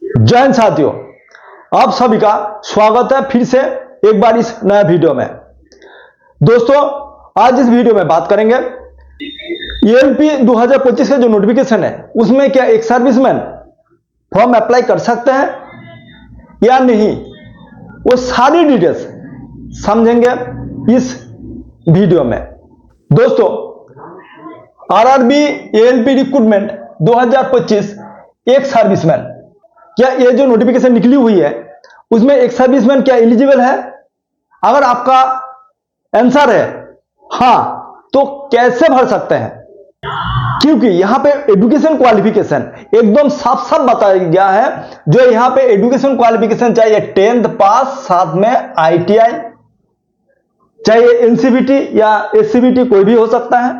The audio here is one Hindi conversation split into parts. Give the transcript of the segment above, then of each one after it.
जय हिंद साथियों, आप सभी का स्वागत है फिर से एक बार इस नए वीडियो में। दोस्तों, आज इस वीडियो में बात करेंगे एएलपी 2025 का जो नोटिफिकेशन है उसमें क्या एक सर्विसमैन फॉर्म अप्लाई कर सकते हैं या नहीं, वो सारी डिटेल्स समझेंगे इस वीडियो में। दोस्तों, आरआरबी एएलपी रिक्रूटमेंट 2025 एक सर्विसमैन, क्या ये जो नोटिफिकेशन निकली हुई है उसमें एक सर्विसमैन क्या एलिजिबल है? अगर आपका आंसर है हां, तो कैसे भर सकते हैं? क्योंकि यहां पे एजुकेशन क्वालिफिकेशन एकदम साफ साफ बताया गया है। जो यहां पे एजुकेशन क्वालिफिकेशन चाहिए 10th पास, साथ में आईटीआई, चाहे एनसीबीटी या एससीबीटी कोई भी हो सकता है।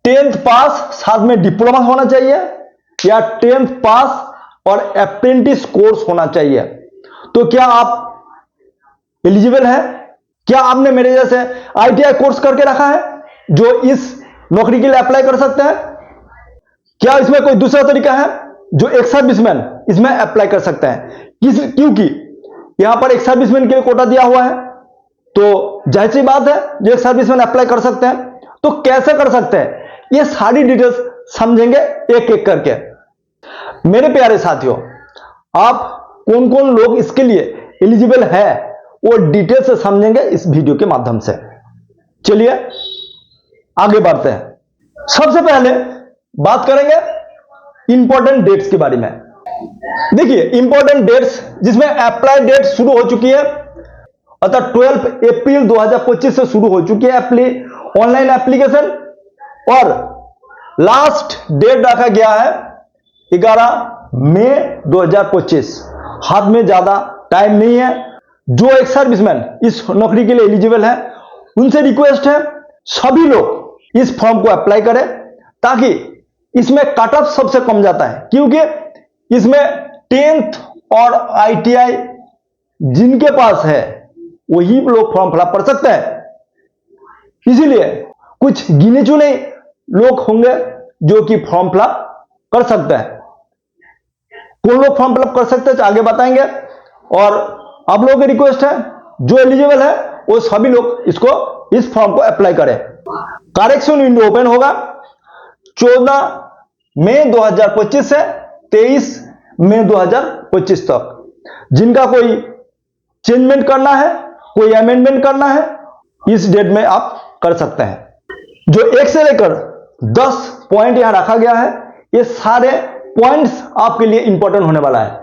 10th पास साथ में डिप्लोमा होना चाहिए या 10th पास और अप्रेंटिस कोर्स होना चाहिए। तो क्या आप एलिजिबल है? क्या आपने मेरे जैसे आईटीआई कोर्स करके रखा है जो इस नौकरी के लिए अप्लाई कर सकते हैं? क्या इसमें कोई दूसरा तरीका है जो एक सर्विसमैन इसमें अप्लाई कर सकते हैं? क्योंकि यहां पर एक सर्विसमैन के लिए कोटा दिया हुआ है, तो जाहिर सी बात है जो एक सर्विसमैन अप्लाई कर सकते हैं। तो कैसे कर सकते हैं, ये सारी डिटेल्स समझेंगे एक एक करके। मेरे प्यारे साथियों, आप कौन कौन लोग इसके लिए एलिजिबल है वो डिटेल से समझेंगे इस वीडियो के माध्यम से। चलिए आगे बढ़ते हैं। सबसे पहले बात करेंगे इंपॉर्टेंट डेट्स के बारे में। देखिए, इंपॉर्टेंट डेट्स जिसमें अप्लाई डेट शुरू हो चुकी है, अर्थात 12 अप्रैल 2025 से शुरू हो चुकी है ऑनलाइन एप्लीकेशन, और लास्ट डेट रखा गया है 11 मई 2025। हाथ में ज्यादा टाइम नहीं है। जो एक सर्विसमैन इस नौकरी के लिए एलिजिबल है उनसे रिक्वेस्ट है सभी लोग इस फॉर्म को अप्लाई करें, ताकि इसमें कट ऑफ सबसे कम जाता है। क्योंकि इसमें 10th और आईटीआई जिनके पास है वही लोग फॉर्म फिलअप कर सकते हैं। इसीलिए कुछ गिने चुने लोग होंगे जो कि फॉर्म फिलअप कर सकते हैं। कौन लोग फॉर्म फिलअप कर सकते हैं आगे बताएंगे। और आप लोगों की रिक्वेस्ट है जो एलिजिबल है वो सभी लोग इस फॉर्म को अप्लाई करें। करेक्शन विंडो ओपन होगा 14 मई 2025 से 23 मई 2025 तक। जिनका कोई चेंजमेंट करना है, कोई अमेंडमेंट करना है, इस डेट में आप कर सकते हैं। जो 1 से लेकर 10 पॉइंट यहां रखा गया है, ये सारे पॉइंट्स आपके लिए इंपॉर्टेंट होने वाला है।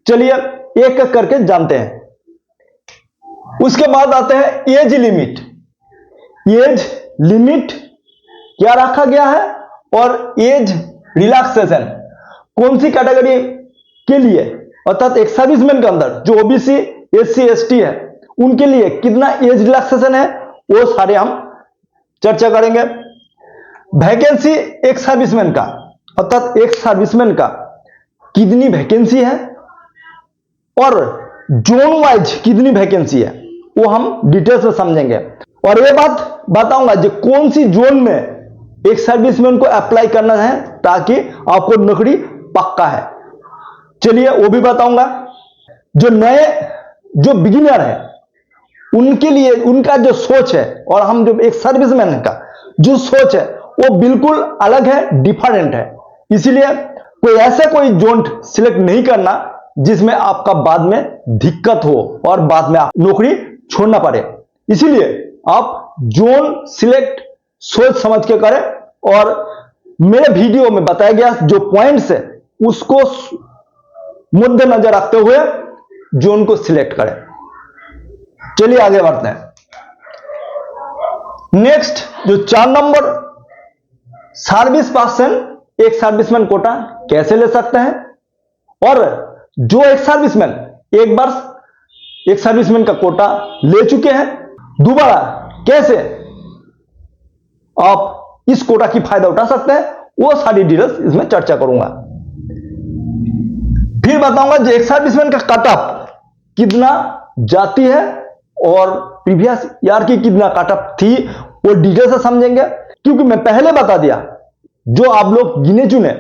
चलिए एक एक करके जानते हैं। उसके बाद आते हैं एज लिमिट। एज लिमिट क्या रखा गया है और एज रिलैक्सेशन कौन सी कैटेगरी के लिए, अर्थात एक सर्विसमैन के अंदर जो ओबीसी, एससी, एसटी है उनके लिए कितना एज रिलैक्सेशन है, वो सारे हम चर्चा करेंगे। वैकेंसी एक सर्विसमैन का, अर्थात एक सर्विसमैन का कितनी वैकेंसी है और जोन वाइज कितनी वैकेंसी है, वो हम डिटेल्स में समझेंगे। और ये बात बताऊंगा जो कौन सी जोन में एक सर्विसमैन को अप्लाई करना है ताकि आपको नौकरी पक्का है, चलिए वो भी बताऊंगा। जो बिगिनर है उनके लिए उनका जो सोच है और हम जो एक सर्विसमैन का जो सोच है वो बिल्कुल अलग है, डिफरेंट है। इसीलिए कोई जोन सिलेक्ट नहीं करना जिसमें आपका बाद में दिक्कत हो और बाद में आप नौकरी छोड़ना पड़े। इसीलिए आप जोन सिलेक्ट सोच समझ के करें, और मेरे वीडियो में बताया गया जो पॉइंट्स है उसको मद्देनजर रखते हुए जोन को सिलेक्ट करें। चलिए आगे बढ़ते हैं। नेक्स्ट जो 4 नंबर, सर्विस पर्सन एक सर्विसमैन कोटा कैसे ले सकते हैं, और जो एक सर्विसमैन एक बार एक सर्विसमैन का कोटा ले चुके हैं दोबारा कैसे आप इस कोटा की फायदा उठा सकते हैं, वो सारी डिटेल्स इसमें चर्चा करूंगा। फिर बताऊंगा जो एक सर्विसमैन का कट ऑफ कितना जाती है और प्रीवियस ईयर की कितना कट ऑफ थी, वो डिटेल से समझेंगे। क्योंकि मैं पहले बता दिया जो आप लोग गिने चुने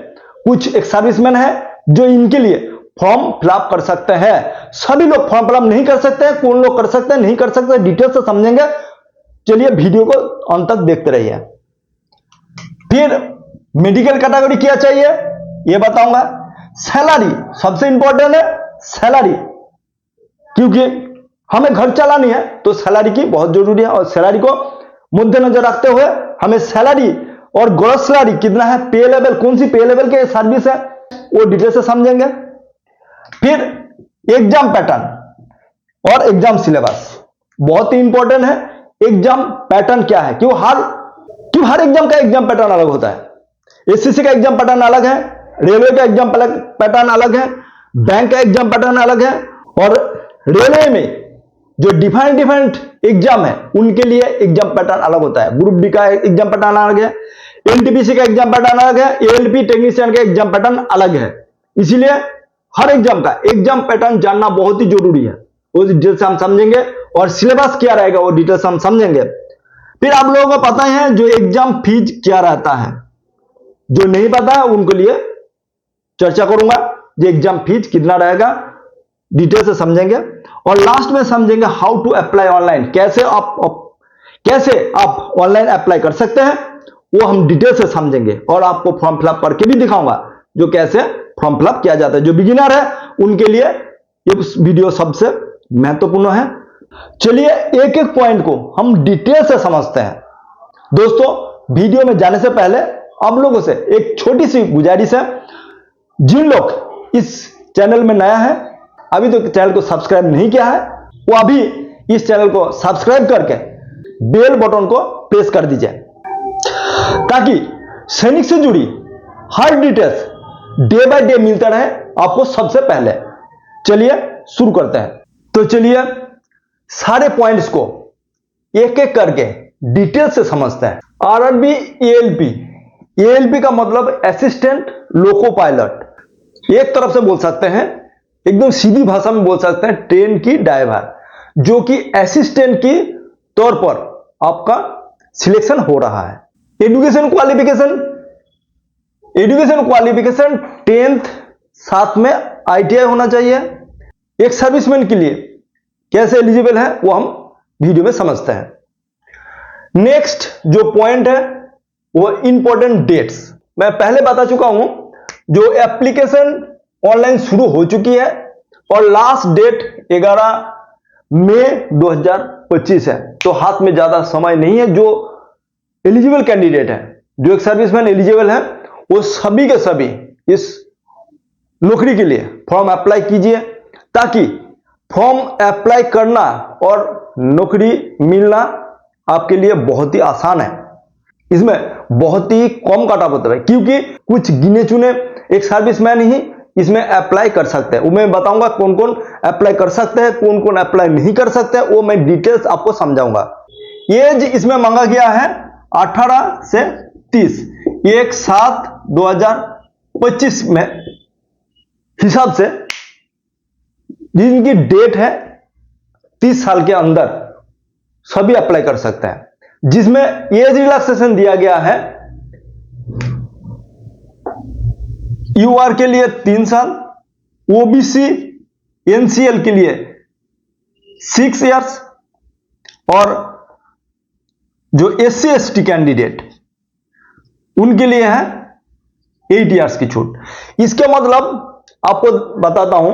कुछ एक सर्विसमैन है जो इनके लिए फॉर्म फिलअप कर सकते हैं। सभी लोग फॉर्म फिलअप नहीं कर सकते हैं, कौन लोग कर सकते हैं, नहीं कर सकते, डिटेल से समझेंगे। चलिए वीडियो को अंत तक देखते रहिए। फिर मेडिकल कैटेगरी क्या चाहिए यह बताऊंगा। सैलरी सबसे इंपॉर्टेंट है, सैलरी, क्योंकि हमें घर चलानी है तो सैलरी की बहुत जरूरी है, और सैलरी को मद्देनजर रखते हुए हमें सैलरी और ग्रॉस सैलरी कितना है, पे लेवल, कौन सी पे लेवल के सर्विस है, वो डिटेल से समझेंगे। फिर एग्जाम पैटर्न और एग्जाम सिलेबस बहुत ही इंपॉर्टेंट है। एग्जाम पैटर्न क्या है, क्यों हर एग्जाम का एग्जाम पैटर्न अलग होता है। एसएससी का एग्जाम पैटर्न अलग है, रेलवे का एग्जाम पैटर्न अलग है, बैंक का एग्जाम पैटर्न अलग है, और रेलवे में जो डिफरेंट एग्जाम है उनके लिए एग्जाम पैटर्न अलग होता है। ग्रुप डी का एग्जाम पैटर्न अलग है, एनटीपीसी का एग्जाम पैटर्न अलग है, एएलपी टेक्नीशियन का एग्जाम पैटर्न अलग है। इसीलिए हर एग्जाम का एग्जाम पैटर्न जानना बहुत ही जरूरी है, वो डिटेल से हम समझेंगे, और सिलेबस क्या रहेगा वो डिटेल से हम समझेंगे। फिर आप लोगों को पता है जो एग्जाम फीस क्या रहता है, जो नहीं पता है उनके लिए चर्चा करूंगा, जो एग्जाम फीस कितना रहेगा डिटेल से समझेंगे। और लास्ट में समझेंगे हाउ टू अप्लाई ऑनलाइन, कैसे आप ऑनलाइन अप्लाई कर सकते हैं वो हम डिटेल से समझेंगे, और आपको फॉर्म फिलअप करके भी दिखाऊंगा जो कैसे फॉर्म फिलअप किया जाता है। जो बिगिनर है उनके लिए ये वीडियो सबसे महत्वपूर्ण है। चलिए एक एक पॉइंट को हम डिटेल से समझते हैं। दोस्तों वीडियो में जाने से पहले आप लोगों से एक छोटी सी गुजारिश है, जिन लोग इस चैनल में नया है, अभी तो चैनल को सब्सक्राइब नहीं किया है, वो अभी इस चैनल को सब्सक्राइब करके बेल बटन को प्रेस कर दीजिए, ताकि सैनिक से जुड़ी हर डिटेल्स डे बाय डे मिलता रहे आपको सबसे पहले। चलिए शुरू करते हैं। तो चलिए सारे पॉइंट्स को एक एक करके डिटेल से समझते हैं। आरआरबी एएलपी का मतलब असिस्टेंट लोको पायलट, एक तरफ से बोल सकते हैं, एकदम सीधी भाषा में बोल सकते हैं ट्रेन की ड्राइवर, जो कि असिस्टेंट की तौर पर आपका सिलेक्शन हो रहा है। एजुकेशन क्वालिफिकेशन 10th, साथ में आईटीआई होना चाहिए। एक सर्विसमैन के लिए कैसे एलिजिबल है वो हम वीडियो में समझते हैं। नेक्स्ट जो पॉइंट है वो इंपॉर्टेंट डेट्स, मैं पहले बता चुका हूं, जो एप्लीकेशन ऑनलाइन शुरू हो चुकी है और लास्ट डेट 11 मई 2025 है, तो हाथ में ज्यादा समय नहीं है। जो एलिजिबल कैंडिडेट है, जो एक सर्विसमैन एलिजिबल है, वो सभी के सभी इस नौकरी के लिए फॉर्म अप्लाई कीजिए, ताकि फॉर्म अप्लाई करना और नौकरी मिलना आपके लिए बहुत ही आसान है। इसमें बहुत ही कम कट ऑफ होता है, क्योंकि कुछ गिने चुने एक सर्विसमैन ही इसमें अप्लाई कर सकते हैं। वो मैं बताऊंगा कौन कौन अप्लाई कर सकते हैं, कौन कौन अप्लाई नहीं कर सकते हैं, वो मैं डिटेल्स आपको समझाऊंगा। एज इसमें मांगा गया है 18 से 30, 1/7/2025 में हिसाब से, जिनकी डेट है 30 साल के अंदर सभी अप्लाई कर सकते हैं। जिसमें एज रिलैक्सेशन दिया गया है यूआर के लिए 3 साल, ओबीसी एनसीएल के लिए 6 इयर्स, और जो एससी एसटी कैंडिडेट उनके लिए है 8 इयर्स की छूट। इसके मतलब आपको बताता हूं,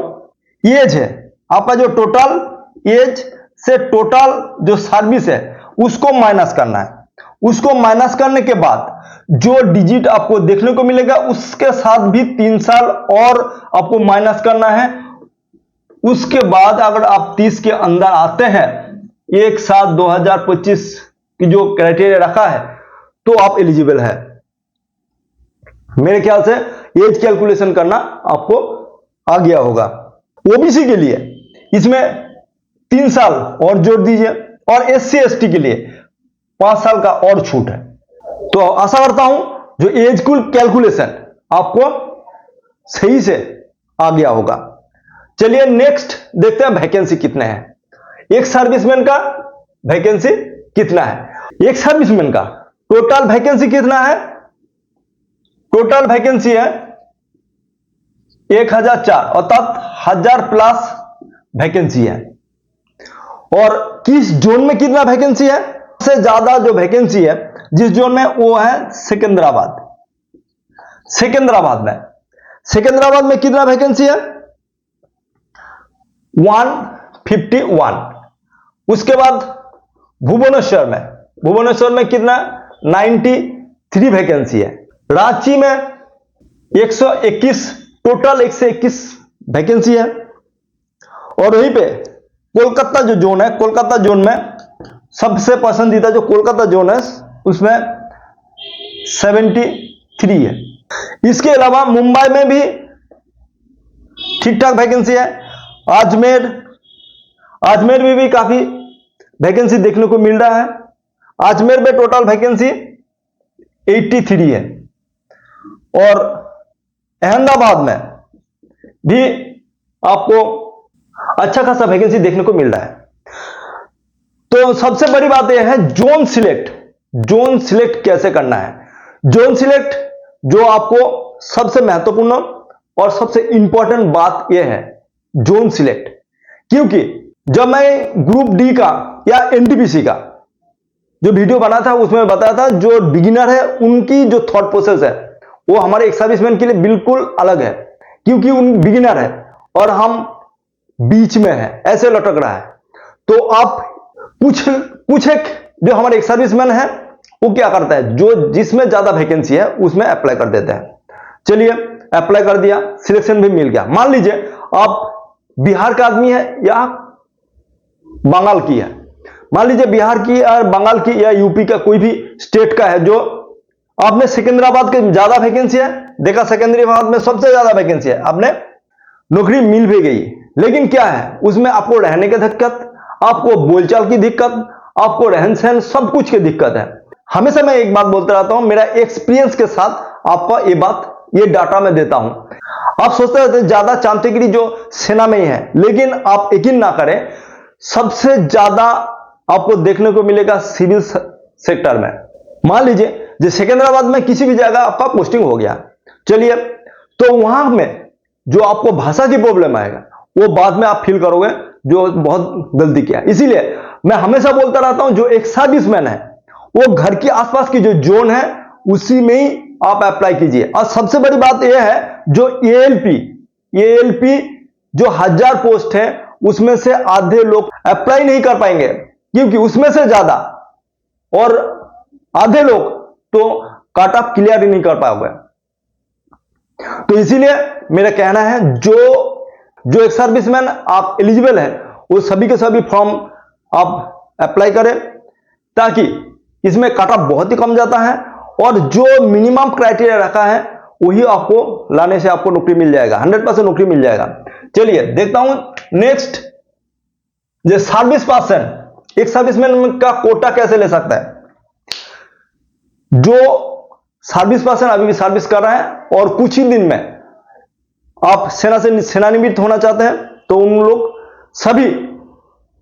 एज है आपका, जो टोटल एज से टोटल जो सर्विस है उसको माइनस करना है। उसको माइनस करने के बाद जो डिजिट आपको देखने को मिलेगा उसके साथ भी 3 साल और आपको माइनस करना है। उसके बाद अगर आप 30 के अंदर आते हैं, 1/7/2025 की जो क्राइटेरिया रखा है, तो आप एलिजिबल है। मेरे ख्याल से एज कैलकुलेशन करना आपको आ गया होगा। ओबीसी के लिए इसमें 3 साल और जोड़ दीजिए, और एससी एसटी के लिए 5 साल का और छूट है। तो आशा करता हूं जो एज कैलकुलेशन आपको सही से आ गया होगा। चलिए नेक्स्ट देखते हैं वैकेंसी कितने हैं। एक सर्विसमैन का वैकेंसी कितना है, एक सर्विसमैन का टोटल वैकेंसी कितना है, टोटल वैकेंसी है 1004 अर्थात 1000 प्लस वैकेंसी है। और किस जोन में कितना वैकेंसी है? सबसे ज्यादा जो वैकेंसी है जिस जोन में, वो है सिकंदराबाद। सिकंदराबाद में कितना वैकेंसी है? 151। उसके बाद भुवनेश्वर में कितना? 93 वैकेंसी है। रांची में 121, टोटल 121 वैकेंसी है। और वहीं पे कोलकाता जो जोन है, कोलकाता जोन में सबसे पसंदीदा जो कोलकाता जोन है उसमें 73 है। इसके अलावा मुंबई में भी ठीक ठाक वैकेंसी है। अजमेर में भी काफी वैकेंसी देखने को मिल रहा है। अजमेर में टोटल वैकेंसी 83 है। और अहमदाबाद में भी आपको अच्छा खासा वैकेंसी देखने को मिल रहा है। तो सबसे बड़ी बात यह है जोन सिलेक्ट कैसे करना है। जोन सिलेक्ट जो आपको सबसे महत्वपूर्ण और सबसे इंपॉर्टेंट बात यह है जोन सिलेक्ट, क्योंकि जब मैं ग्रुप डी का या एनटीपीसी का जो वीडियो बना था उसमें बताया था जो बिगिनर है उनकी जो थॉट प्रोसेस है वो हमारे एक्स सर्विसमैन के लिए बिल्कुल अलग है, क्योंकि उन बिगिनर है और हम बीच में है, ऐसे लटक रहा है। तो आप कुछ एक जो हमारे एक्स सर्विसमैन है वो क्या करता है, जो जिसमें ज्यादा वैकेंसी है उसमें अप्लाई कर देता है। चलिए अप्लाई कर दिया, सिलेक्शन भी मिल गया। मान लीजिए आप बिहार का आदमी है या बंगाल की है, मान लीजिए बिहार की या बंगाल की या यूपी का कोई भी स्टेट का है, जो आपने सिकंदराबाद के ज्यादा वैकेंसी है, देखा सिकंदराबाद में सबसे ज्यादा वैकेंसी है, आपने नौकरी मिल भी गई, लेकिन क्या है उसमें आपको रहने की दिक्कत, आपको बोलचाल की दिक्कत, आपको रहन सहन सब कुछ की दिक्कत है। हमेशा मैं एक बात बोलता रहता हूं, मेरा एक्सपीरियंस के साथ आपका ये डाटा मैं देता हूं। आप सोचते रहते हैं ज्यादा चांचगिरी जो सेना में ही है, लेकिन आप यकीन ना करें सबसे ज्यादा आपको देखने को मिलेगा सिविल सेक्टर में। मान लीजिए जो सिकंदराबाद में किसी भी जगह आपका पोस्टिंग हो गया, चलिए तो वहां में जो आपको भाषा की प्रॉब्लम आएगा वो बाद में आप फील करोगे जो बहुत गलती किया। इसीलिए मैं हमेशा बोलता रहता हूं जो एक सर्विसमैन है वो घर के आसपास की जो जोन है उसी में ही आप अप्लाई कीजिए। और सबसे बड़ी बात यह है जो एएलपी जो 1000 पोस्ट है उसमें से आधे लोग अप्लाई नहीं कर पाएंगे, क्योंकि उसमें से ज्यादा और आधे लोग तो कट ऑफ क्लियर ही नहीं कर पाओगे। तो इसीलिए मेरा कहना है जो एक सर्विसमैन आप एलिजिबल है वो सभी के सभी फॉर्म आप अप्लाई करें, ताकि इसमें कट ऑफ बहुत ही कम जाता है और जो मिनिमम क्राइटेरिया रखा है वही आपको लाने से आपको नौकरी मिल जाएगा, 100% नौकरी मिल जाएगा। चलिए देखता हूं नेक्स्ट, जो सर्विस पर्सन एक सर्विसमैन का कोटा कैसे ले सकता है। जो सर्विस पर्सन अभी भी सर्विस कर रहा है और कुछ ही दिन में आप सेना से सेवानिवृत्त होना चाहते हैं, तो उन लोग सभी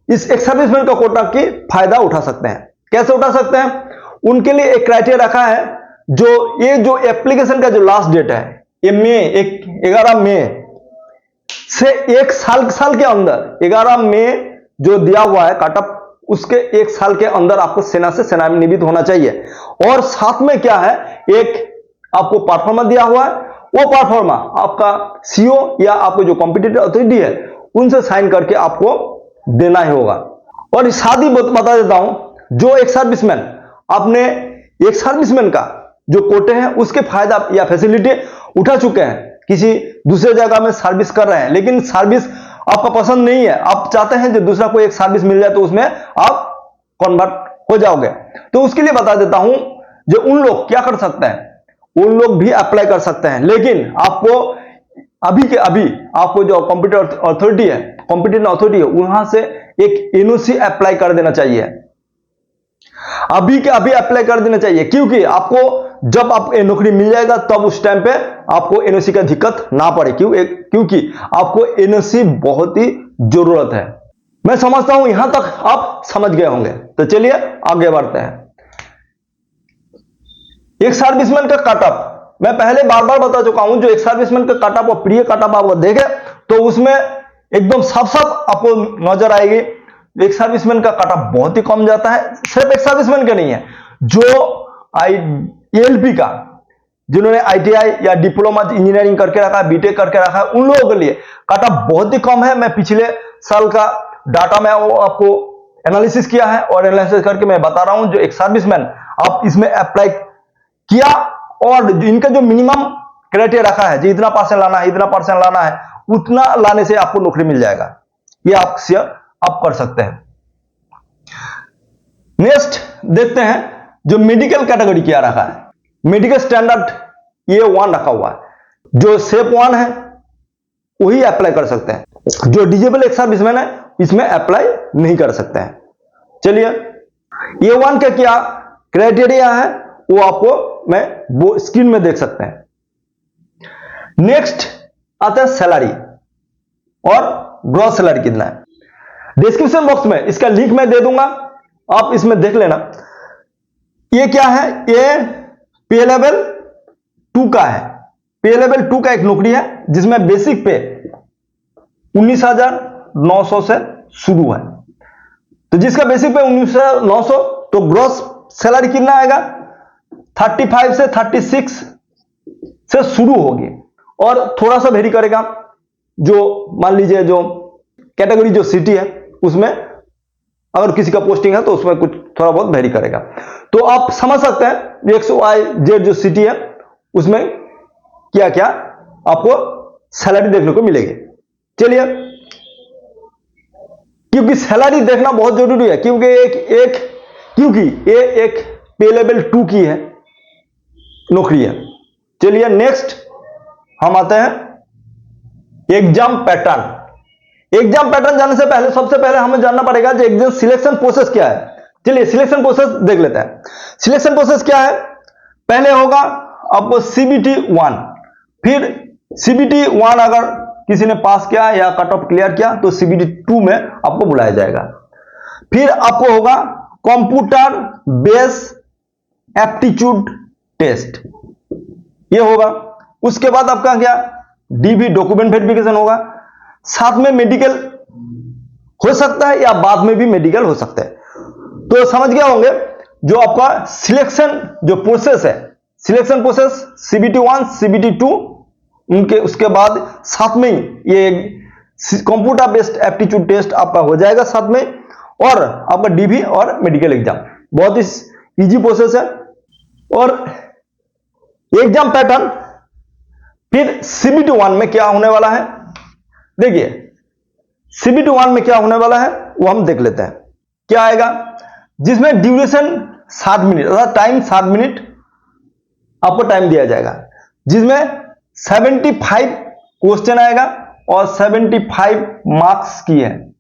इस एक सर्विसमैन का कोटा की फायदा उठा सकते हैं। कैसे उठा सकते हैं? उनके लिए एक क्राइटेरिया रखा है, जो एप्लीकेशन का जो लास्ट डेट है ये 11 मई से एक साल के अंदर, 11 मई जो दिया हुआ है कट ऑफ, उसके एक साल के अंदर आपको सेना से सेवानिवृत्त होना चाहिए। और साथ में क्या है, एक आपको परफॉर्मा दिया हुआ है, वो परफॉर्मा आपका सीओ या आपको जो कॉम्पिटिटिव अथॉरिटी है उनसे साइन करके आपको देना ही होगा। और साथ ही बता देता हूं, जो एक सर्विसमैन आपने एक सर्विसमैन का जो कोटे हैं उसके फायदा या फैसिलिटी उठा चुके हैं, किसी दूसरे जगह में सर्विस कर रहे हैं, लेकिन सर्विस आपका पसंद नहीं है, आप चाहते हैं जो दूसरा कोई एक सर्विस मिल जाए तो उसमें आप कन्वर्ट हो जाओगे, तो उसके लिए बता देता हूं जो उन लोग क्या कर सकते हैं, उन लोग भी अप्लाई कर सकते हैं। लेकिन आपको अभी के अभी आपको जो कॉम्पिटिटिव अथॉरिटी है वहां से एक एनओसी अप्लाई कर देना चाहिए, अभी के अभी अप्लाई कर देना चाहिए, क्योंकि आपको जब आपको नौकरी मिल जाएगा तब उस टाइम पे आपको एनओसी का दिक्कत ना पड़े, क्योंकि आपको एनओसी बहुत ही जरूरत है। मैं समझता हूं यहां तक आप समझ गए होंगे, तो चलिए आगे बढ़ते हैं। एक सर्विसमैन का कट ऑफ मैं पहले बार बार बता चुका हूं, जो एक सर्विसमैन का कट ऑफ और प्री कट ऑफ आप देखे तो उसमें एकदम साफ साफ आपको नजर आएगी। एक सर्विसमैन का कट ऑफ बहुत ही कम जाता है, सिर्फ एक सर्विसमैन का नहीं है, जो एएलपी का जिन्होंने आईटीआई या डिप्लोमा इंजीनियरिंग करके रखा है, बीटेक करके रखा है, उन लोगों के लिए कट ऑफ बहुत ही कम है। मैं पिछले साल का डाटा में वो आपको एनालिसिस किया है और एनालिसिस करके मैं बता रहा हूं, जो एक सर्विसमैन आप इसमें अप्लाई किया और इनका जो मिनिमम क्राइटेरिया रखा है, जो इतना परसेंट लाना है, इतना परसेंट लाना है, उतना लाने से आपको नौकरी मिल जाएगा। ये आप शेयर आप कर सकते हैं। नेक्स्ट देखते हैं जो मेडिकल कैटेगरी क्या रखा है। मेडिकल स्टैंडर्ड ये 1 रखा हुआ है, जो सेप 1 है वही अप्लाई कर सकते हैं, जो डिजेबल एक सर्विसमैन है इसमें अप्लाई नहीं कर सकते हैं। चलिए ये 1 का क्या क्राइटेरिया है वो आपको मैं वो स्क्रीन में देख सकते हैं। नेक्स्ट आता है सैलरी और ग्रॉस सैलरी कितना है। डिस्क्रिप्शन बॉक्स में इसका लिंक मैं दे दूंगा, आप इसमें देख लेना। ये क्या है, ये पे लेवल 2 का है। पे लेवल 2 का एक नौकरी है जिसमें बेसिक पे 19,900 से शुरू है। तो जिसका बेसिक पे 19,900, तो ग्रॉस सैलरी कितना आएगा, 35 से 36 से शुरू होगी और थोड़ा सा वेरी करेगा। जो मान लीजिए जो कैटेगरी जो सिटी है उसमें अगर किसी का पोस्टिंग है तो उसमें कुछ थोड़ा बहुत वेरी करेगा। तो आप समझ सकते हैं XYZ जो सिटी है उसमें क्या क्या आपको सैलरी देखने को मिलेगी। चलिए, क्योंकि सैलरी देखना बहुत जरूरी है, क्योंकि ये एक पे लेवल 2 की है नौकरी है। चलिए नेक्स्ट हम आते हैं एग्जाम पैटर्न। एग्जाम पैटर्न जाने से पहले सबसे पहले हमें जानना पड़ेगा जो एग्जाम सिलेक्शन प्रोसेस क्या है। चलिए सिलेक्शन प्रोसेस देख लेते हैं। सिलेक्शन प्रोसेस क्या है, पहले होगा आपको CBT 1, फिर CBT 1 अगर किसी ने पास किया या कट ऑफ क्लियर किया तो CBT 2 में आपको बुलाया जाएगा। फिर आपको होगा कंप्यूटर बेस एप्टीट्यूड टेस्ट, ये होगा। उसके बाद आपका क्या DV डॉक्यूमेंट वेरिफिकेशन होगा, साथ में मेडिकल हो सकता है या बाद में भी मेडिकल हो सकता है। तो समझ गए होंगे जो आपका सिलेक्शन जो प्रोसेस है, सिलेक्शन प्रोसेस CBT 1 CBT 2 उनके उसके बाद साथ में ये कंप्यूटर बेस्ड एप्टीट्यूड टेस्ट आपका हो जाएगा साथ में, और आपका DV और मेडिकल एग्जाम। बहुत ही इजी प्रोसेस है। और एग्जाम पैटर्न फिर CBT 1 में क्या होने वाला है, देखिए CBT 1 में क्या होने वाला है वो हम देख लेते हैं। क्या आएगा, जिसमें ड्यूरेशन 7 मिनट अर्थात टाइम 7 मिनट आपको टाइम दिया जाएगा, जिसमें 75 क्वेश्चन आएगा और 75 मार्क्स की है,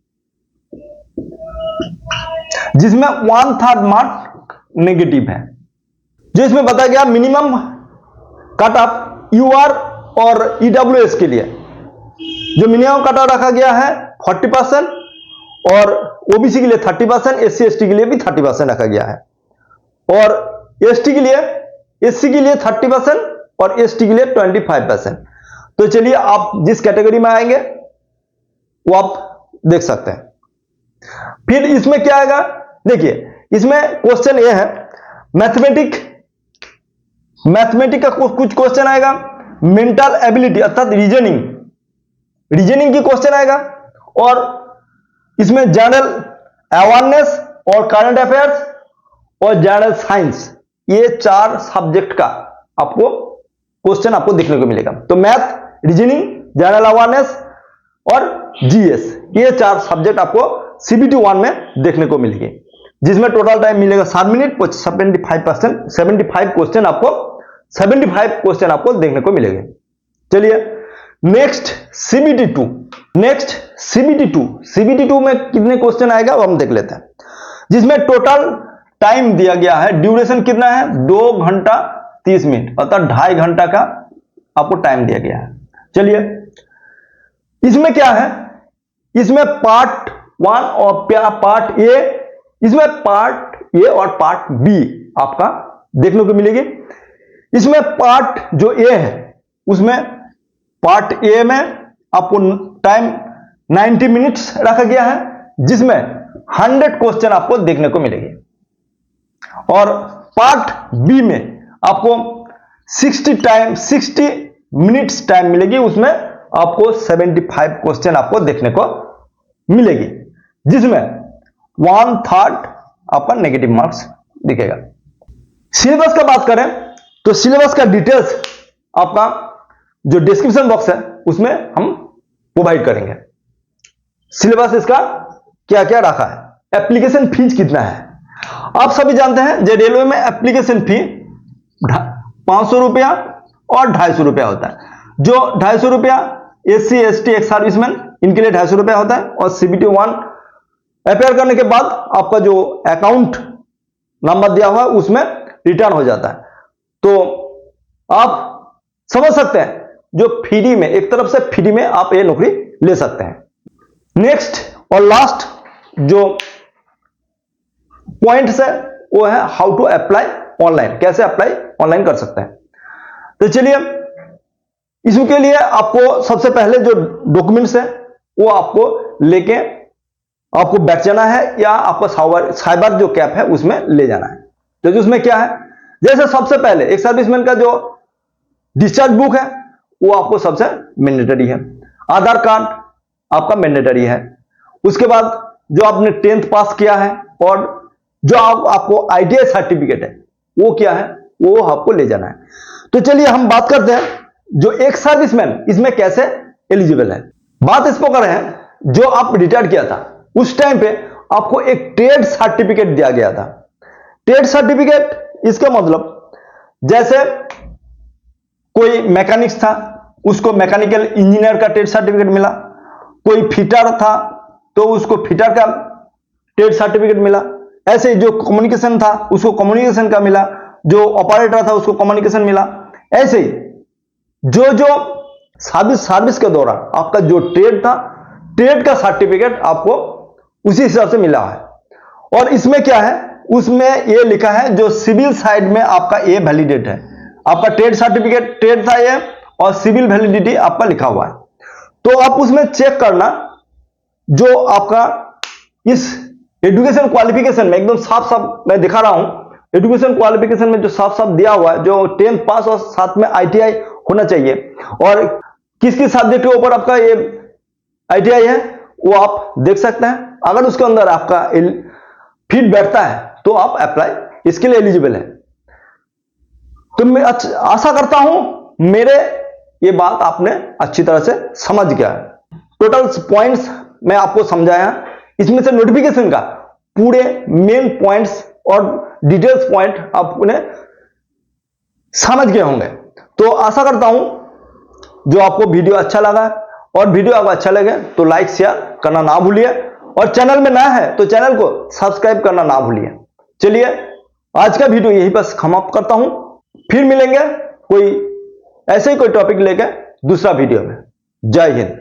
जिसमें 1/3 मार्क नेगेटिव है। जो इसमें बताया गया मिनिमम कट ऑफ UR और EWS के लिए जो मिनिमम कट ऑफ रखा गया है 40% और OBC के लिए 30%, SC ST के लिए भी 30% रखा गया है, और SC के लिए 30% और ST के लिए 25%। तो चलिए आप जिस कैटेगरी में आएंगे वो आप देख सकते हैं। फिर इसमें क्या आएगा, देखिए इसमें क्वेश्चन ये है मैथमेटिक का कुछ क्वेश्चन आएगा, मेंटल एबिलिटी अर्थात रीजनिंग की क्वेश्चन आएगा, और इसमें जनरल अवेयरनेस और करंट अफेयर्स और जनरल साइंस, ये 4 सब्जेक्ट का आपको क्वेश्चन आपको देखने को मिलेगा। तो मैथ, रीजनिंग, जनरल अवेयरनेस और GS, ये 4 सब्जेक्ट आपको CBT 1 में देखने को मिलेगी, जिसमें टोटल टाइम मिलेगा 7 मिनट। 75 क्वेश्चन आपको देखने को मिलेंगे। चलिए नेक्स्ट CBT 2 में कितने क्वेश्चन आएगा वो हम देख लेते हैं, जिसमें टोटल टाइम दिया गया है, ड्यूरेशन कितना है 2 घंटा 30 मिनट अर्थात 2.5 घंटा का आपको टाइम दिया गया है। चलिए इसमें क्या है, इसमें पार्ट 1 और पार्ट A, इसमें पार्ट A और पार्ट B आपका देखने को मिलेगी। इसमें पार्ट जो ए है उसमें पार्ट ए में आपको टाइम 90 मिनट्स रखा गया है, जिसमें 100 क्वेश्चन आपको देखने को मिलेगी। और पार्ट बी में आपको 60 मिनट्स टाइम मिलेगी, उसमें आपको 75 क्वेश्चन आपको देखने को मिलेगी, जिसमें 1/3 आपका नेगेटिव मार्क्स दिखेगा। सिलेबस का बात करें तो सिलेबस का डिटेल्स आपका जो डिस्क्रिप्शन बॉक्स है उसमें हम प्रोवाइड करेंगे। सिलेबस इसका क्या क्या रखा है, एप्लीकेशन फीस कितना है। आप सभी जानते हैं जो रेलवे में एप्लीकेशन फी 500 रुपया और 250 रुपया होता है। जो 250 रुपया SC ST एक्स सर्विसमैन इनके लिए 250 रुपया होता है, और CBT 1 अपेयर करने के बाद आपका जो अकाउंट नंबर दिया हुआ है उसमें रिटर्न हो जाता है। तो आप समझ सकते हैं जो फ्री में, एक तरफ से फ्री में आप ये नौकरी ले सकते हैं। नेक्स्ट और लास्ट जो पॉइंट्स है वो है हाउ टू अप्लाई ऑनलाइन, कैसे अप्लाई ऑनलाइन कर सकते हैं। तो चलिए, इसके लिए आपको सबसे पहले जो डॉक्यूमेंट्स है वो आपको लेके आपको बैठ जाना है, या आपको साइबर जो कैब है उसमें ले जाना है। तो उसमें क्या है, जैसे सबसे पहले एक सर्विसमैन का जो डिस्चार्ज बुक है वो आपको सबसे मैंडेटरी है, आधार कार्ड आपका मैंडेटरी है, उसके बाद जो आपने 10th पास किया है और जो आपको ITI सर्टिफिकेट है वो क्या है वो आपको ले जाना है। तो चलिए हम बात करते हैं जो एक सर्विसमैन इसमें कैसे एलिजिबल है। बात इस प्रकार है, जो आप रिटायर किया था उस टाइम पे आपको एक ट्रेड सर्टिफिकेट दिया गया था। ट्रेड सर्टिफिकेट इसका मतलब जैसे कोई मैकेनिक्स था उसको मैकेनिकल इंजीनियर का ट्रेड सर्टिफिकेट मिला, कोई फिटर था तो उसको फिटर का ट्रेड सर्टिफिकेट मिला, ऐसे जो कम्युनिकेशन था उसको कम्युनिकेशन का मिला, जो ऑपरेटर था उसको कम्युनिकेशन मिला। ऐसे ही जो जो सर्विस के दौरान आपका जो ट्रेड था, ट्रेड का सर्टिफिकेट आपको उसी हिसाब से मिला है। और इसमें क्या है, उसमें ये लिखा है जो सिविल साइड में आपका ये वैलिडेट है, आपका ट्रेड सर्टिफिकेट ट्रेड था ये, और सिविल वैलिडिटी आपका लिखा हुआ है। तो आप उसमें चेक करना जो आपका इस एजुकेशन क्वालिफिकेशन में एकदम साफ साफ मैं दिखा रहा हूं, एजुकेशन क्वालिफिकेशन में जो साफ साफ दिया हुआ है, जो 10th पास और साथ में ITI होना चाहिए, और किस किस सब्जेक्ट के ऊपर आपका ये ITI है वो आप देख सकते हैं। अगर उसके अंदर आपका फिट बैठता है तो आप अप्लाई इसके लिए एलिजिबल है। तो मैं आशा करता हूं मेरे ये बात आपने अच्छी तरह से समझ गया है। टोटल पॉइंट्स मैं आपको समझाया, इसमें से नोटिफिकेशन का पूरे मेन पॉइंट्स और डिटेल्स पॉइंट आपने समझ गए होंगे। तो आशा करता हूं जो आपको वीडियो अच्छा लगा, और वीडियो आपको अच्छा लगे तो लाइक शेयर करना ना भूलिए, और चैनल में नया है तो चैनल को सब्सक्राइब करना ना भूलिए। चलिए आज का वीडियो यहीं पर समाप्त करता हूं, फिर मिलेंगे कोई ऐसे ही कोई टॉपिक लेकर दूसरा वीडियो में। जय हिंद।